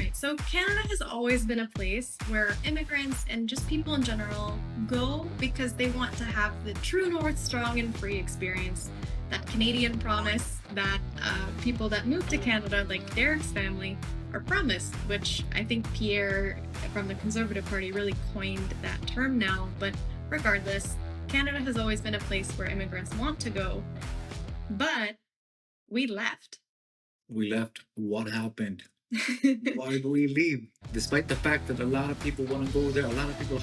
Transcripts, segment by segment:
right. So Canada has always been a place where immigrants and just people in general go because they want to have the true north, strong and free experience, that Canadian promise that people that move to Canada, like Derek's family, are promised, which I think Pierre from the Conservative Party really coined that term now. But regardless, Canada has always been a place where immigrants want to go, but we left. We left. What happened? Why do we leave? Despite the fact that a lot of people want to go there, a lot of people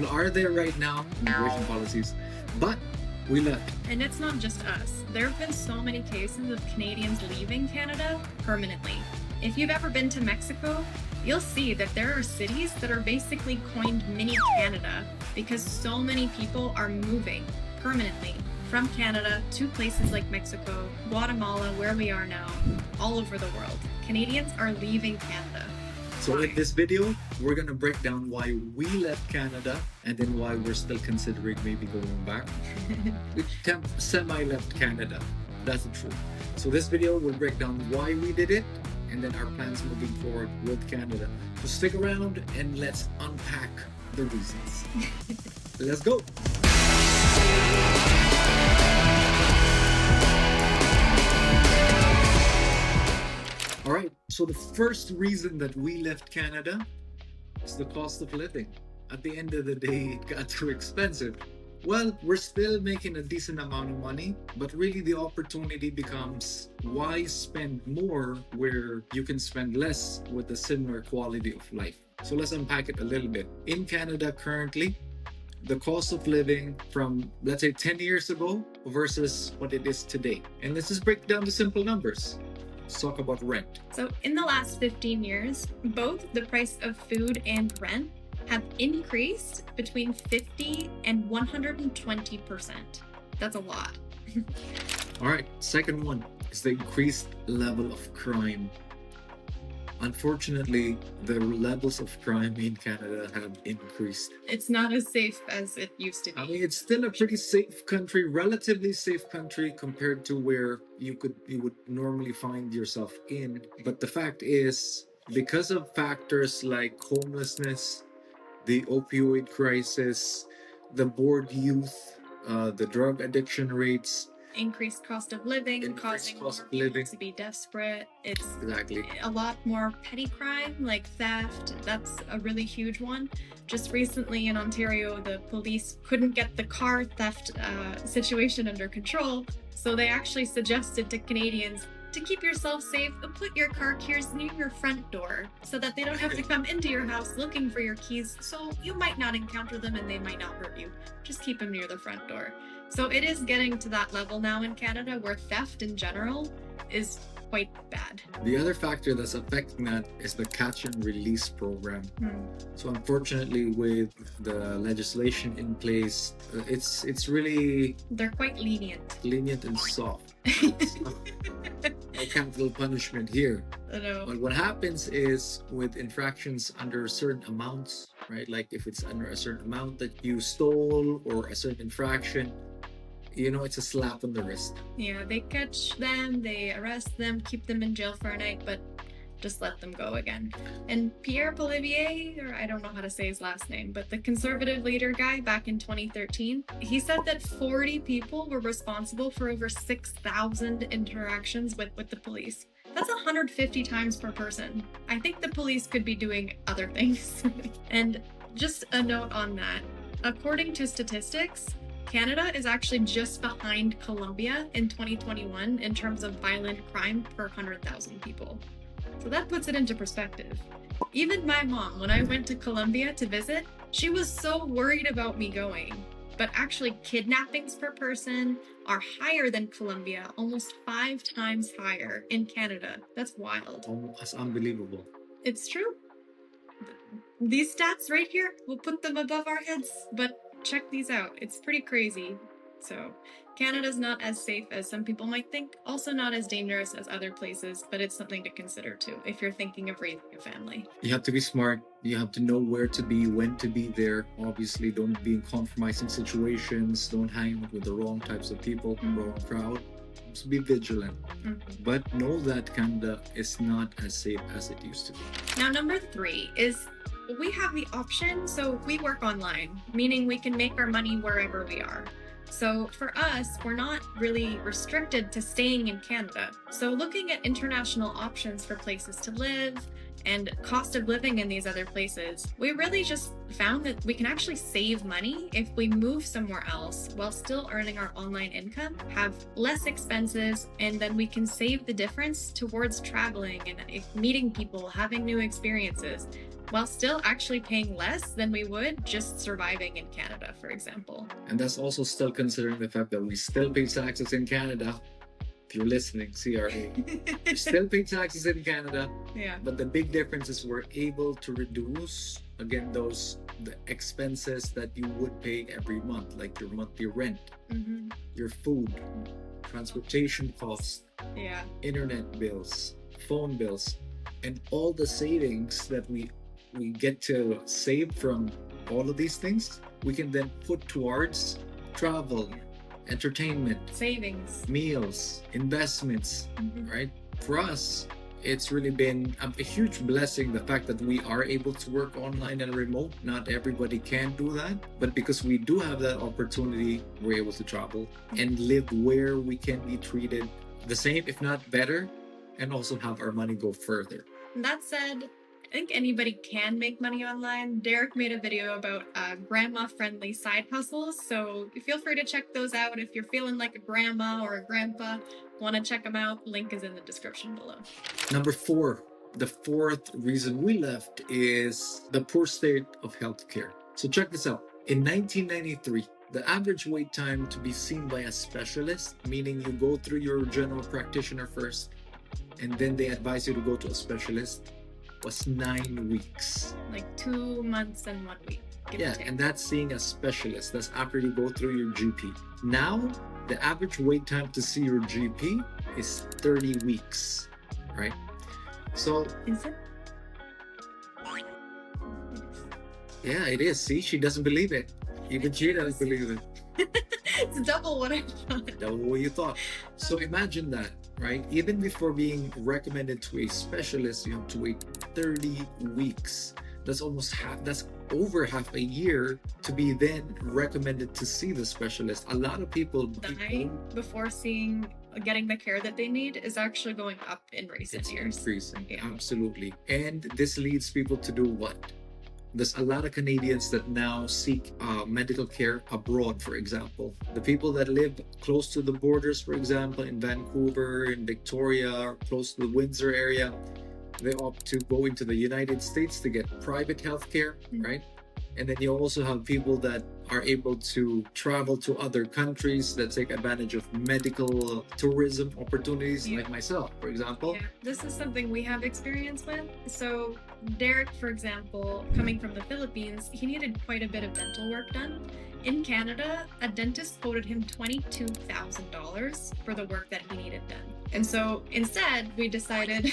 are there right now, immigration policies, but we left. And it's not just us. There have been so many cases of Canadians leaving Canada permanently. If you've ever been to Mexico, you'll see that there are cities that are basically coined mini Canada because so many people are moving permanently from Canada to places like Mexico, Guatemala, where we are now, all over the world. Canadians are leaving Canada. So in this video, we're gonna break down why we left Canada and then why we're still considering maybe going back. We semi-left Canada, that's the truth. So this video will break down why we did it and then our plans moving forward with Canada. So stick around and let's unpack the reasons. Let's go. All right, so the first reason that we left Canada is the cost of living. At the end of the day, it got too expensive. Well, we're still making a decent amount of money, but really the opportunity becomes why spend more where you can spend less with a similar quality of life? So let's unpack it a little bit. In Canada currently, the cost of living from, let's say, 10 years ago versus what it is today. And let's just break down the simple numbers. Let's talk about rent. So in the last 15 years, both the price of food and rent have increased between 50 and 120%. That's a lot. All right, second one is the increased level of crime. Unfortunately, the levels of crime in Canada have increased. It's not as safe as it used to be. I mean, it's still a pretty safe country, relatively safe country compared to where you would normally find yourself in. But the fact is, because of factors like homelessness, the opioid crisis, the bored youth, the drug addiction rates, increased cost of living, causing more people to be desperate. It's exactly a lot more petty crime like theft. That's a really huge one. Just recently in Ontario, the police couldn't get the car theft situation under control, so they actually suggested to Canadians to keep yourself safe, put your car keys near your front door so that they don't have to come into your house looking for your keys, so you might not encounter them and they might not hurt you. Just keep them near the front door. So it is getting to that level now in Canada where theft in general is quite bad. The other factor that's affecting that is the catch and release program. So unfortunately, with the legislation in place, it's really they're quite lenient and soft. No capital punishment here. No. But what happens is with infractions under certain amounts, right? Like if it's under a certain amount that you stole or a certain infraction, you know, it's a slap on the wrist. Yeah, they catch them, they arrest them, keep them in jail for a night, but just let them go again. And Pierre Poilievre, or I don't know how to say his last name, but the Conservative leader guy back in 2013, he said that 40 people were responsible for over 6,000 interactions with the police. That's 150 times per person. I think the police could be doing other things. And just a note on that, according to statistics, Canada is actually just behind Colombia in 2021 in terms of violent crime per 100,000 people. So that puts it into perspective. Even my mom, when I went to Colombia to visit, she was so worried about me going. But actually, kidnappings per person are higher than Colombia, almost 5 times higher in Canada. That's wild. Oh, that's unbelievable. It's true. These stats right here, we'll put them above our heads, but check these out. It's pretty crazy. So Canada's not as safe as some people might think, also not as dangerous as other places, but it's something to consider too if you're thinking of raising a family. You have to be smart. You have to know where to be, when to be there. Obviously, don't be in compromising situations. Don't hang out with the wrong types of people, wrong crowd. So be vigilant. Mhm. But know that Canada is not as safe as it used to be. Now, number 3 is we have the option, so we work online, meaning we can make our money wherever we are. So for us, we're not really restricted to staying in Canada. So looking at international options for places to live and cost of living in these other places, we really just found that we can actually save money if we move somewhere else while still earning our online income, have less expenses, and then we can save the difference towards traveling and meeting people, having new experiences, while still actually paying less than we would just surviving in Canada, for example. And that's also still considering the fact that we still pay taxes in Canada. If you're listening, CRA, we still pay taxes in Canada. Yeah. But the big difference is we're able to reduce again the expenses that you would pay every month, like your monthly rent, your food, transportation costs, Yeah. internet bills, phone bills, and all the savings that we get to save from all of these things, we can then put towards travel, entertainment, Savings. meals, investments, right? For us, it's really been a huge blessing the fact that we are able to work online and remote. Not everybody can do that, but because we do have that opportunity, we're able to travel and live where we can be treated the same, if not better, and also have our money go further. That said, I think anybody can make money online. Derek made a video about grandma-friendly side hustles, so feel free to check those out if you're feeling like a grandma or a grandpa. Want to check them out? Link is in the description below. Number 4, the fourth reason we left is the poor state of healthcare. So check this out. In 1993, the average wait time to be seen by a specialist, meaning you go through your general practitioner first, and then they advise you to go to a specialist, was 9 weeks. Like 2 months and 1 week. Yeah, and that's seeing a specialist. That's after you go through your GP. Now, the average wait time to see your GP is 30 weeks, right? So, is it? Yeah, it is. See, she doesn't believe it. Even she doesn't believe it. It's double what I thought. Double what you thought. So imagine that, right? Even before being recommended to a specialist, you have to wait 30 weeks. That's almost half, that's over half a year to be then recommended to see the specialist. A lot of people dying before getting the care that they need is actually going up in recent years. Increasing, yeah. Absolutely. And this leads people to do what? There's a lot of Canadians that now seek medical care abroad, for example. The people that live close to the borders, for example, in Vancouver, in Victoria, or close to the Windsor area, they opt to go into the United States to get private health care, right? And then you also have people that are able to travel to other countries that take advantage of medical tourism opportunities, like myself, for example. Yeah, this is something we have experience with. So Derek, for example, coming from the Philippines, he needed quite a bit of dental work done. In Canada, a dentist quoted him $22,000 for the work that he needed done. And so instead, we decided,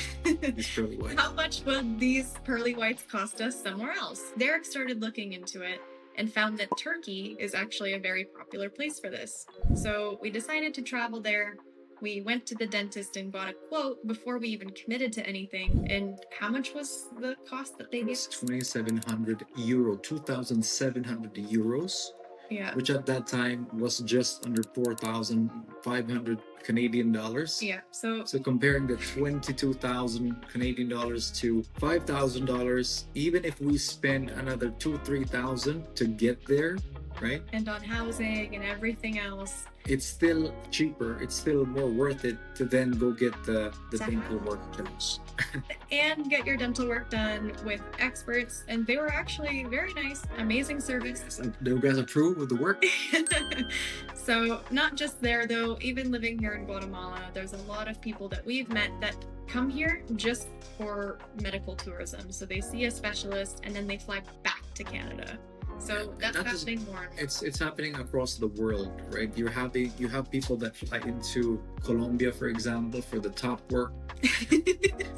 how much will these pearly whites cost us somewhere else? Derek started looking into it and found that Turkey is actually a very popular place for this. So we decided to travel there. We went to the dentist and got a quote before we even committed to anything. And how much was the cost that they gave? It's 2,700 euro, 2,700 euros. Yeah. Which at that time was just under 4,500 Canadian dollars. Yeah. So comparing the 22,000 Canadian dollars to $5,000, even if we spend another 2,000-3,000 to get there, right? And on housing and everything else, it's still cheaper. It's still more worth it to then go get the dental work done. And get your dental work done with experts. And they were actually very nice, amazing service. You guys approve of the work? So not just there though, even living here in Guatemala, there's a lot of people that we've met that come here just for medical tourism. So they see a specialist and then they fly back to Canada. So that's happening more. It's happening across the world, right? You have people that fly into Colombia, for example, for the top work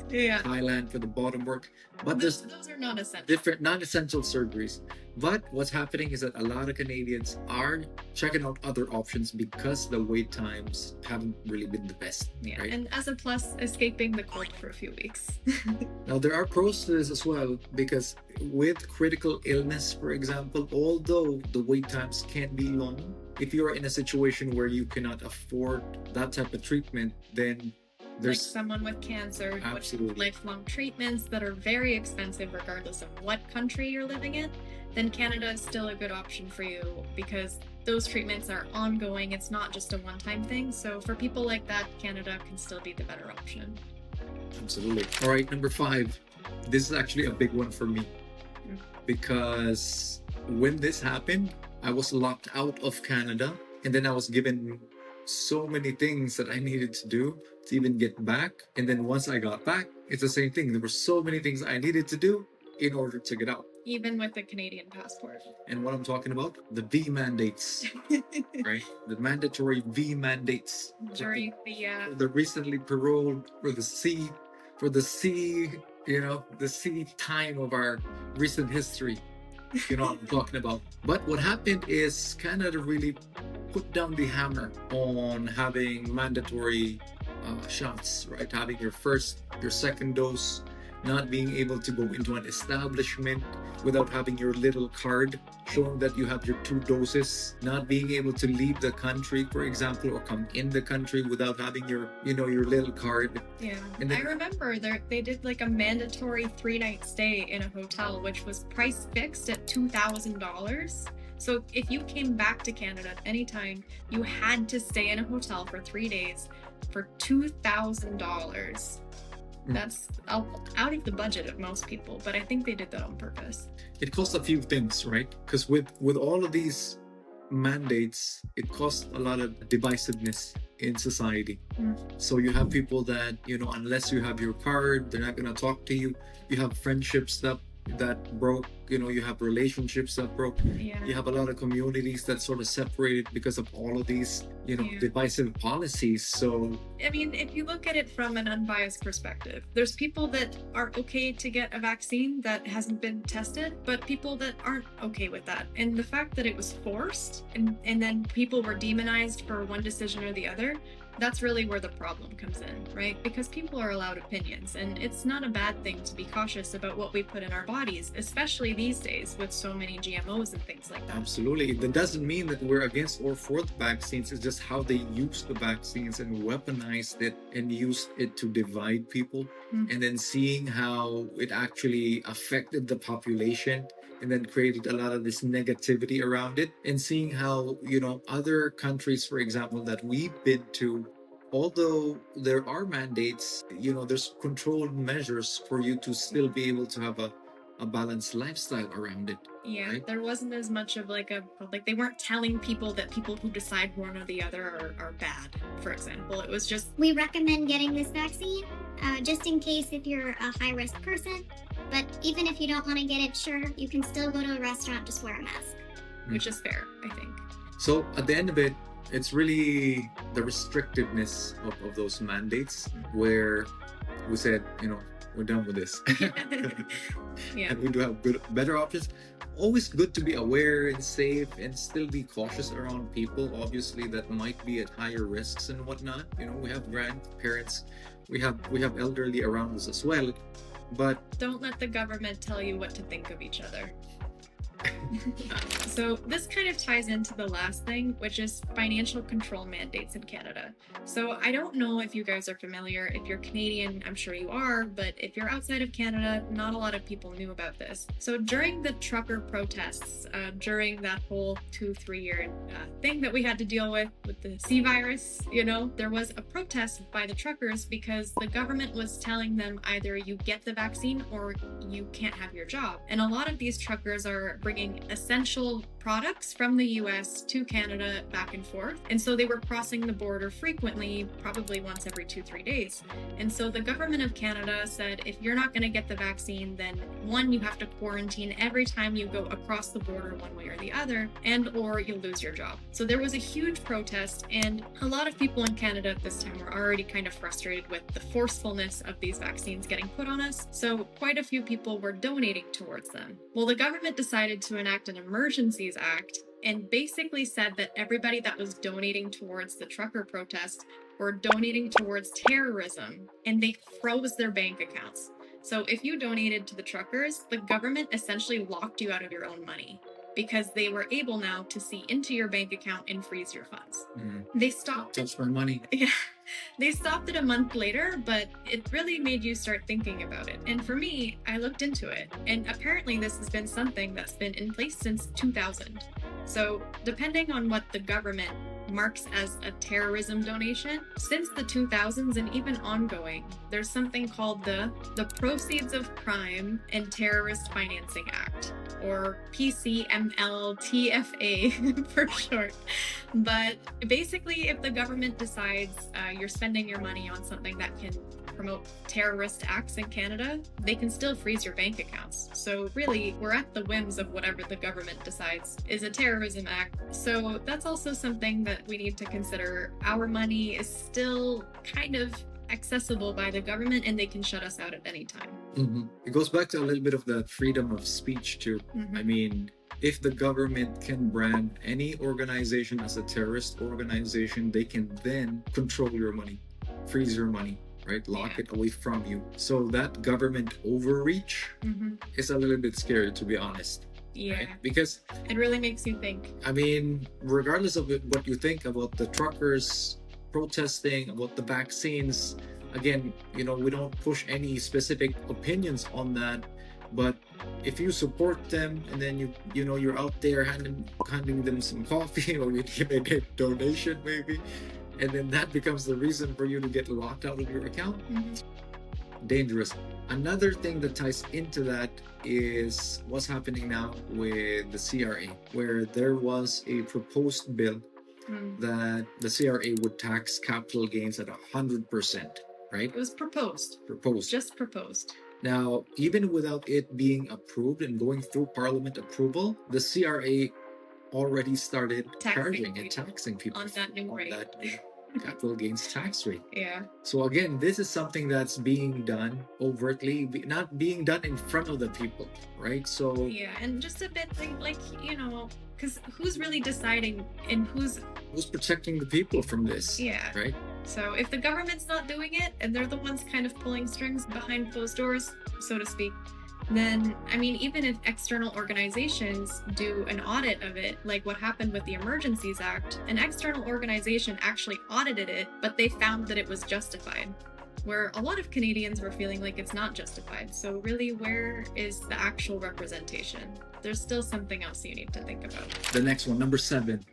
Yeah. Thailand for the bottom work. But there's Those are not essential. different non-essential surgeries. But what's happening is that a lot of Canadians are checking out other options because the wait times haven't really been the best. Yeah, right? and as a plus, escaping the cold for a few weeks. Now, there are pros to this as well because with critical illness, for example, although the wait times can be long, if you're in a situation where you cannot afford that type of treatment, then Like there's someone with cancer, with absolutely lifelong treatments that are very expensive regardless of what country you're living in, then Canada is still a good option for you because those treatments are ongoing. It's not just a one-time thing. So for people like that, Canada can still be the better option. absolutely. All right, number 5. This is actually a big one for me Mm. because when this happened, I was locked out of Canada and then I was given so many things that I needed to do to even get back. And then once I got back, it's the same thing. There were so many things I needed to do in order to get out. Even with a Canadian passport. And what I'm talking about, the V mandates, right? The mandatory V mandates. During The recently paroled for the C, the C time of our recent history. You know what I'm talking about. But what happened is Canada really put down the hammer on having mandatory shots, right? Having your first, your second dose, not being able to go into an establishment without having your little card showing that you have your 2 doses, not being able to leave the country, for example, or come in the country without having your little card. Yeah, And I then, remember they did like a mandatory 3-night stay in a hotel, which was price fixed at $2,000. So if you came back to Canada at any time, you had to stay in a hotel for 3 days for $2,000. That's out of the budget of most people, but I think they did that on purpose. it costs a few things, right? Because with all of these mandates, it costs a lot of divisiveness in society. So you have people that, unless you have your card, they're not going to talk to you. You have friendships that broke, you have relationships that broke. Yeah. You have a lot of communities that sort of separated because of all of these, divisive policies. So I mean, if you look at it from an unbiased perspective, there's people that are okay to get a vaccine that hasn't been tested, but people that aren't okay with that. And the fact that it was forced and then people were demonized for one decision or the other, that's really where the problem comes in, right? Because people are allowed opinions, and it's not a bad thing to be cautious about what we put in our bodies, especially these days with so many GMOs and things like that. absolutely, that doesn't mean that we're against or for the vaccines. It's just how they use the vaccines and weaponized it and used it to divide people. And then seeing how it actually affected the population and then created a lot of this negativity around it, and seeing how other countries, for example, that we've been to, although there are mandates, there's controlled measures for you to still be able to have a balanced lifestyle around it. Yeah, right? there wasn't as much of like they weren't telling people that people who decide one or the other are bad, for example. It was just, We recommend getting this vaccine just in case if you're a high risk person. But even if you don't want to get it, sure, you can still go to a restaurant, just wear a mask. which is fair, I think. So at the end of it, it's really the restrictiveness of those mandates where we said, we're done with this. Yeah. And we do have better options. Always good to be aware and safe and still be cautious around people, obviously, that might be at higher risks and whatnot. We have grandparents, we have elderly around us as well. But Don't let the government tell you what to think of each other. So this kind of ties into the last thing, which is financial control mandates in Canada. So I don't know if you guys are familiar. If you're Canadian, I'm sure you are, but if you're outside of Canada, not a lot of people knew about this. So during the trucker protests, during that whole 2-3 year thing that we had to deal with the C virus, there was a protest by the truckers because the government was telling them either you get the vaccine or you can't have your job. And a lot of these truckers are bringing essential products from the US to Canada back and forth. And so they were crossing the border frequently, probably once every 2-3 days. And so the government of Canada said, if you're not going to get the vaccine, then one, you have to quarantine every time you go across the border one way or the other, and or you'll lose your job. So there was a huge protest, and a lot of people in Canada at this time were already kind of frustrated with the forcefulness of these vaccines getting put on us. So quite a few people were donating towards them. Well, the government decided to enact an Emergencies Act and basically said that everybody that was donating towards the trucker protest were donating towards terrorism, and they froze their bank accounts. So if you donated to the truckers, the government essentially locked you out of your own money because they were able now to see into your bank account and freeze your funds. They stopped. Touch my money. Yeah, they stopped it a month later, but it really made you start thinking about it. And for me, I looked into it, and apparently this has been something that's been in place since 2000. So depending on what the government marks as a terrorism donation, since the 2000s and even ongoing, there's something called the Proceeds of Crime and Terrorist Financing Act, or PCMLTFA for short. But basically, if the government decides you're spending your money on something that can promote terrorist acts in Canada, they can still freeze your bank accounts. So really, we're at the whims of whatever the government decides is a terrorism act. So that's also something that we need to consider. Our money is still kind of accessible by the government, and they can shut us out at any time. It goes back to a little bit of that freedom of speech too. I mean, if the government can brand any organization as a terrorist organization, they can then control your money, freeze your money, right? Lock it away from you. So that government overreach is a little bit scary, to be honest. Yeah. Right? Because it really makes you think. I mean, regardless of what you think about the truckers protesting, about the vaccines, again, we don't push any specific opinions on that. But if you support them and then you're out there handing them some coffee, or you give a donation maybe, and then that becomes the reason for you to get locked out of your account, dangerous. Another thing that ties into that is what's happening now with the CRA, where there was a proposed bill that the CRA would tax capital gains at 100%, right? It was proposed. Just proposed. Now, even without it being approved and going through Parliament approval, the CRA already started charging and taxing people on that new rate. Capital gains tax rate. Yeah. So again, this is something that's being done overtly, not being done in front of the people, right? So yeah, and just a bit like because who's really deciding and who's protecting the people from this? Yeah. Right. So if the government's not doing it and they're the ones kind of pulling strings behind closed doors, so to speak, then, I mean, even if external organizations do an audit of it, like what happened with the Emergencies Act, an external organization actually audited it, but they found that it was justified, where a lot of Canadians were feeling like it's not justified. So really, where is the actual representation? There's still something else you need to think about. The next one, number 7.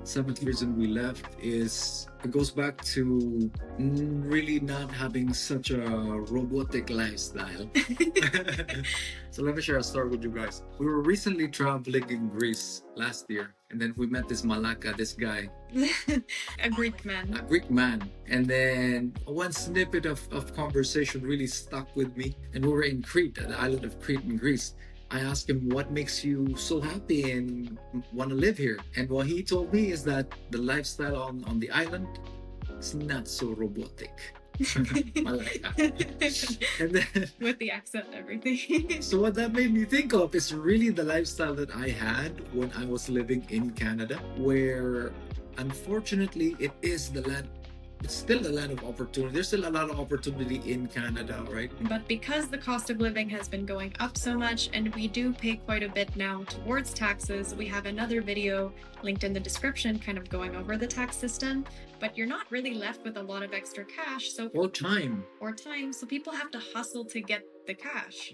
Seventh reason we left is it goes back to really not having such a robotic lifestyle. So let me share a story with you guys. We were recently traveling in Greece last year, and then we met this Malaka, this guy. A Greek man. And then one snippet of conversation really stuck with me. And we were in Crete, the island of Crete in Greece. I asked him, what makes you so happy and want to live here? And what he told me is that the lifestyle on the island is not so robotic. And then, with the accent and everything. So what that made me think of is really the lifestyle that I had when I was living in Canada, where unfortunately it is the land. It's still a land of opportunity. There's still a lot of opportunity in Canada, right? But because the cost of living has been going up so much, and we do pay quite a bit now towards taxes, we have another video linked in the description kind of going over the tax system, but you're not really left with a lot of extra cash. Or time. So people have to hustle to get the cash.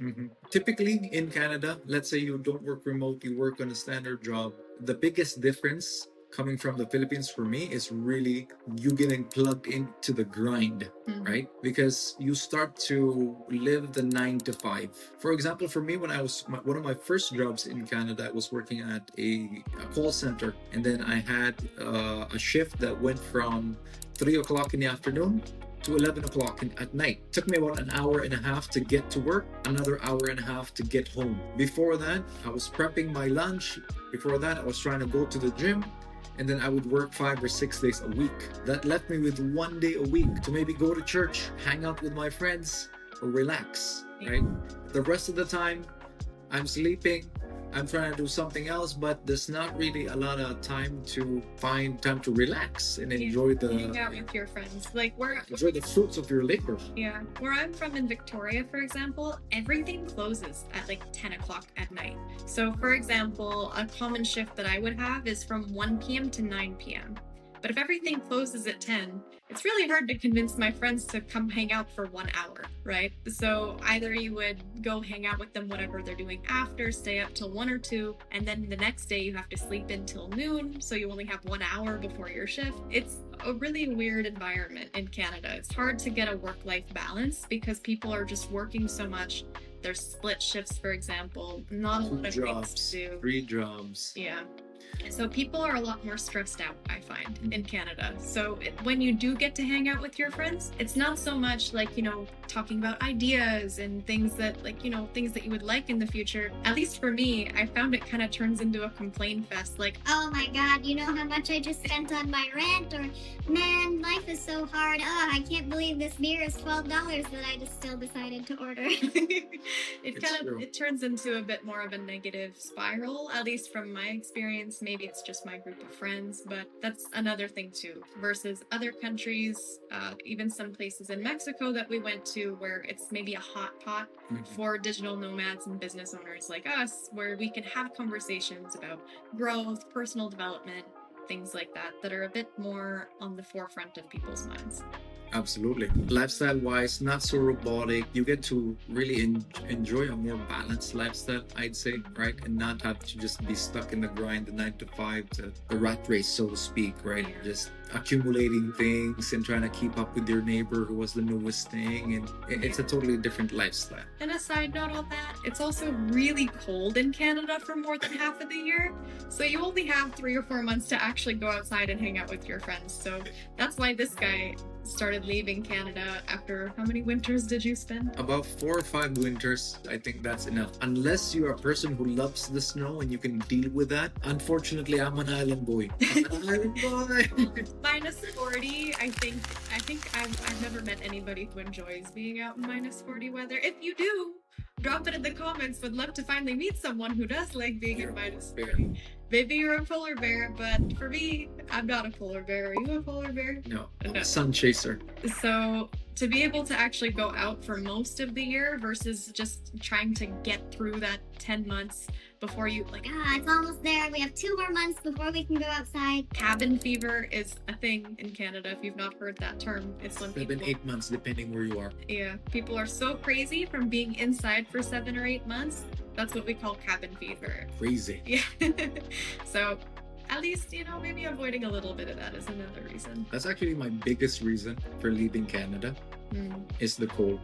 Typically in Canada, let's say you don't work remote, you work on a standard job. The biggest difference coming from the Philippines for me is really you getting plugged into the grind, right? Because you start to live the 9 to 5. For example, for me, when I was one of my first jobs in Canada, I was working at a call center, and then I had a shift that went from 3 o'clock in the afternoon to 11 o'clock at night. It took me about an hour and a half to get to work, another hour and a half to get home. Before that, I was prepping my lunch. Before that, I was trying to go to the gym, and then I would work 5 or 6 days a week. That left me with 1 day a week to maybe go to church, hang out with my friends, or relax, right? The rest of the time, I'm sleeping, I'm trying to do something else, but there's not really a lot of time to find time to relax and enjoy hang out with your friends. Like enjoy the fruits of your labor. Yeah, where I'm from in Victoria, for example, everything closes at like 10 o'clock at night. So, for example, a common shift that I would have is from 1 p.m. to 9 p.m. But if everything closes at 10, it's really hard to convince my friends to come hang out for 1 hour, right? So either you would go hang out with them, whatever they're doing after, stay up till 1 or 2, and then the next day you have to sleep until noon, so you only have 1 hour before your shift. It's a really weird environment in Canada. It's hard to get a work-life balance because people are just working so much. There's split shifts, for example, not a lot of things to do. 3 jobs. Yeah. So people are a lot more stressed out, I find, in Canada. So when you do get to hang out with your friends, it's not so much like, talking about ideas and things that things that you would like in the future. At least for me, I found it kind of turns into a complaint fest. Like, oh my God, you know how much I just spent on my rent? Or, man, life is so hard. Oh, I can't believe this beer is $12 that I just still decided to order. It turns into a bit more of a negative spiral, at least from my experience. Maybe it's just my group of friends, but that's another thing too. Versus other countries, even some places in Mexico that we went to where it's maybe a hot pot for digital nomads and business owners like us, where we can have conversations about growth, personal development, things like that are a bit more on the forefront of people's minds. Absolutely. Lifestyle wise, not so robotic. You get to really enjoy a more balanced lifestyle, I'd say, right? And not have to just be stuck in the grind, the 9 to 5, the rat race, so to speak, right? Just accumulating things and trying to keep up with your neighbor who was the newest thing. And it's a totally different lifestyle. And a side note on that, it's also really cold in Canada for more than half of the year. So you only have 3 or 4 months to actually go outside and hang out with your friends. So that's why this guy started leaving Canada after how many winters did you spend? About 4 or 5 winters. I think that's enough. Unless you're a person who loves the snow and you can deal with that. Unfortunately, I'm an island boy. I'm an island boy. Minus 40, I think I've never met anybody who enjoys being out in minus 40 weather. If you do, drop it in the comments. Would love to finally meet someone who does like being in minus 40. Maybe you're a polar bear, but for me, I'm not a polar bear. Are you a polar bear? No, I'm a sun chaser. So to be able to actually go out for most of the year versus just trying to get through that 10 months before you it's almost there. We have 2 more months before we can go outside. Cabin fever is a thing in Canada. If you've not heard that term, it's when 7, 8 months, depending where you are. Yeah, people are so crazy from being inside for 7 or 8 months. That's what we call cabin fever. Crazy. Yeah. So at least, maybe avoiding a little bit of that is another reason. That's actually my biggest reason for leaving Canada is the cold.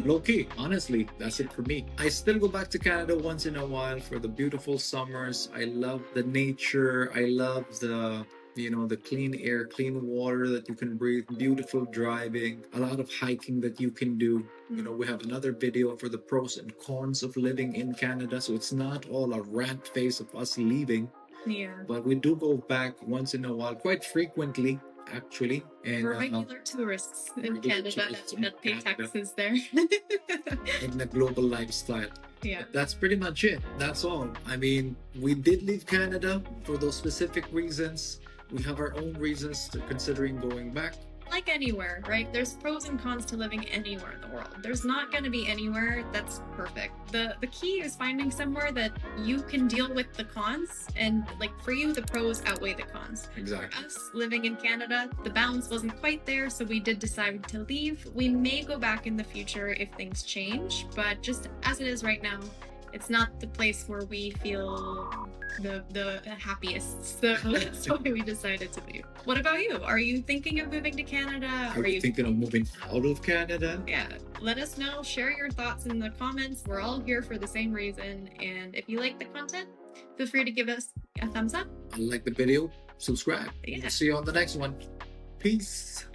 Low key, honestly, that's it for me. I still go back to Canada once in a while for the beautiful summers. I love the nature. I love the clean air, clean water that you can breathe, beautiful driving, a lot of hiking that you can do. We have another video for the pros and cons of living in Canada. So it's not all a rant face of us leaving. Yeah. But we do go back once in a while, quite frequently, actually. And we're regular tourists in Canada that pay taxes there. in the global lifestyle. Yeah. That's pretty much it. That's all. I mean, we did leave Canada for those specific reasons. We have our own reasons to considering going back. Like anywhere, right? There's pros and cons to living anywhere in the world. There's not going to be anywhere that's perfect. The key is finding somewhere that you can deal with the cons, and for you, the pros outweigh the cons. Exactly. For us living in Canada, the balance wasn't quite there, so we did decide to leave. We may go back in the future if things change, but just as it is right now, it's not the place where we feel the happiest. So that's why we decided to leave. What about you? Are you thinking of moving to Canada? Are you thinking of moving out of Canada? Yeah, let us know. Share your thoughts in the comments. We're all here for the same reason. And if you like the content, feel free to give us a thumbs up. Like the video, subscribe. Yeah. See you on the next one. Peace.